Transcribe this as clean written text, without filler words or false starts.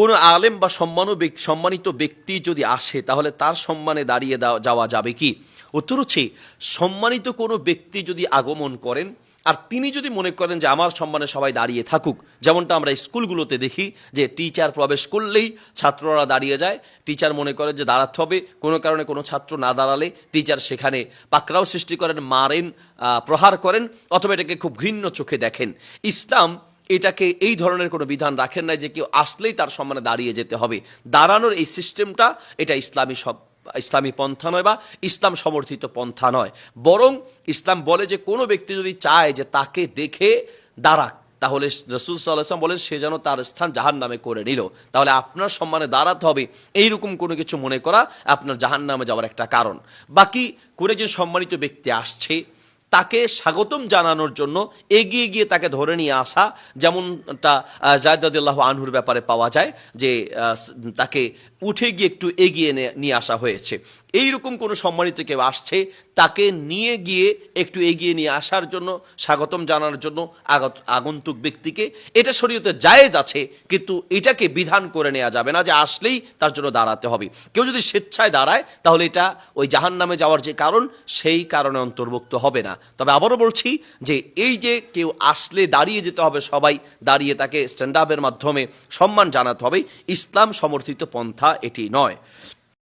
কোনো আলেম বা সম্মানিত ব্যক্তি যদি আসে তাহলে তার সম্মানে দাঁড়িয়ে যাওয়া যাবে কি? উত্তর হচ্ছে, সম্মানিত কোনো ব্যক্তি যদি আগমন করেন আর তিনি যদি মনে করেন যে আমার সম্মানে সবাই দাঁড়িয়ে থাকুক, যেমনটা আমরা স্কুলগুলোতে দেখি যে টিচার প্রবেশ করলেই ছাত্ররা দাঁড়িয়ে যায়, টিচার মনে করেন যে দাঁড়াতে হবে, কোনো কারণে কোনো ছাত্র না দাঁড়ালে টিচার সেখানে পাকড়াও সৃষ্টি করেন, মারেন, প্রহার করেন, অথবা এটাকে খুব ঘৃণ্য চোখে দেখেন। ইসলাম এটাকে এই ধরনের কোনো বিধান রাখেন না যে কেউ আসলেই তার সম্মানে দাঁড়িয়ে যেতে হবে। দাঁড়ানোর এই সিস্টেমটা এটা ইসলামী পন্থা নয় বা ইসলাম সমর্থিত পন্থা নয়। বরং ইসলাম বলে যে কোনো ব্যক্তি যদি চায় যে তাকে দেখে দাঁড়াক, তাহলে রাসূল সাল্লাল্লাহু আলাইহি ওয়াসাল্লাম বলেন সে যেন তার স্থান জাহান্নামে করে নিল। তাহলে আপনার সম্মানে দাঁড়াতে হবে এইরকম কোনো কিছু মনে করা আপনার জাহান্নামে যাওয়ার একটা কারণ। বাকি কোনো একজন সম্মানিত ব্যক্তি আসছে, তাকে স্বাগতম জানানোর জন্য এগিয়ে গিয়ে তাকে ধরে নিয়ে আসা, যেমনটা যায়েদ রাদিয়াল্লাহু আনহুর ব্যাপারে পাওয়া যায় যে তাকে উঠে গিয়ে একটু এগিয়ে নিয়ে আসা হয়েছে। এইরকম কোনো সম্মানিত কেউ আসছে, তাকে নিয়ে গিয়ে একটু এগিয়ে নিয়ে আসার জন্য, স্বাগতম জানানোর জন্য আগন্তুক ব্যক্তিকে, এটা শরীয়তে জায়েজ আছে, কিন্তু এটাকে বিধান করে নেওয়া যাবে না যে আসলেই তার জন্য দাঁড়াতে হবে। কেউ যদি স্বেচ্ছায় দাঁড়ায় তাহলে এটা ওই জাহান্নামে যাওয়ার যে কারণ, সেই কারণে অন্তর্ভুক্ত হবে না। তবে আবারও বলছি যে এই যে কেউ আসলে দাঁড়িয়ে যেতে হবে, সবাই দাঁড়িয়ে তাকে স্ট্যান্ড আপের মাধ্যমে সম্মান জানাতে হবে, ইসলাম সমর্থিত পন্থা এটি নয়।